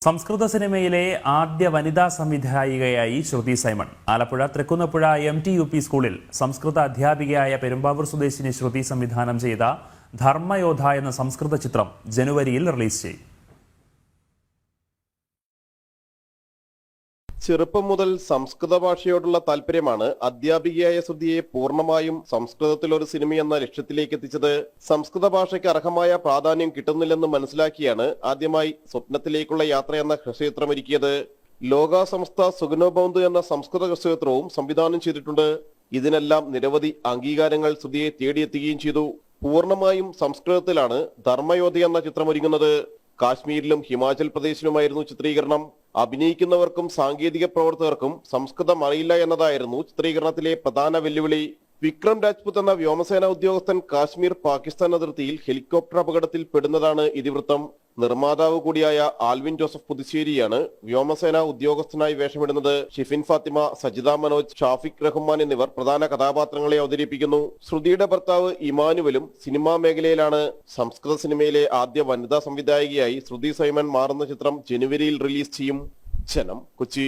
സംസ്കൃത സിനിമയിലെ ആദ്യ വനിതാ സംവിധായികയായി ശ്രുതി സൈമൺ. ആലപ്പുഴ തൃക്കുന്നപ്പുഴ MTUP സ്കൂളിൽ സംസ്കൃത അധ്യാപികയായ പെരുമ്പാവൂർ സ്വദേശിനി ശ്രുതി സംവിധാനം ചെയ്ത ധർമ്മയോധ എന്ന സംസ്കൃത ചിത്രം ജനുവരിയിൽ റിലീസ് ചെയ്യും. ചെറുപ്പം മുതൽ സംസ്കൃത ഭാഷയോടുള്ള താല്പര്യമാണ് അധ്യാപികയായ ശ്രുതിയെ പൂർണ്ണമായും സംസ്കൃതത്തിൽ ഒരു സിനിമയെന്ന ലക്ഷ്യത്തിലേക്ക് എത്തിച്ചത്. സംസ്കൃത ഭാഷയ്ക്ക് അർഹമായ പ്രാധാന്യം കിട്ടുന്നില്ലെന്ന് മനസ്സിലാക്കിയാണ് ആദ്യമായി സ്വപ്നത്തിലേക്കുള്ള യാത്രയെന്ന ഹ്രസ്വചിത്രം ഒരുക്കിയത്. ലോക സംസ്ഥ സുഗനോബൗന്ത് എന്ന സംസ്കൃത ഹ്രസ്വചിത്രവും സംവിധാനം ചെയ്തിട്ടുണ്ട്. ഇതിനെല്ലാം നിരവധി അംഗീകാരങ്ങൾ ശ്രുതിയെ തേടിയെത്തുകയും ചെയ്തു. പൂർണ്ണമായും സംസ്കൃതത്തിലാണ് ധർമ്മയോധ എന്ന ചിത്രം ഒരുങ്ങുന്നത്. കാശ്മീരിലും ഹിമാചൽ പ്രദേശിലുമായിരുന്നു ചിത്രീകരണം. അഭിനയിക്കുന്നവർക്കും സാങ്കേതിക പ്രവർത്തകർക്കും സംസ്കൃതം അറിയില്ല എന്നതായിരുന്നു ചിത്രീകരണത്തിലെ പ്രധാന വെല്ലുവിളി. വിക്രം രാജ്പുത് എന്ന വ്യോമസേന ഉദ്യോഗസ്ഥൻ കാശ്മീർ പാകിസ്ഥാൻ അതിർത്തിയിൽ ഹെലികോപ്റ്റർ അപകടത്തിൽ പെടുന്നതാണ് ഇതിവൃത്തം. നിർമ്മാതാവ് കൂടിയായ ആൽവിൻ ജോസഫ് പുതുശ്ശേരിയാണ് വ്യോമസേന ഉദ്യോഗസ്ഥനായി വേഷമിടുന്നത്. ഷിഫിൻ ഫാത്തിമ, സജിത മനോജ്, ഷാഫിഖ് റഹ്മാൻ എന്നിവർ പ്രധാന കഥാപാത്രങ്ങളെ അവതരിപ്പിക്കുന്നു. ശ്രുതിയുടെ ഭർത്താവ് ഇമാനുവലും സിനിമാ മേഖലയിലാണ്. സംസ്കൃത സിനിമയിലെ ആദ്യ വനിതാ സംവിധായികയായി ശ്രുതി സൈമൺ മാറുന്ന ചിത്രം ജനുവരിയിൽ റിലീസ് ചെയ്യും. ജനം, കൊച്ചി.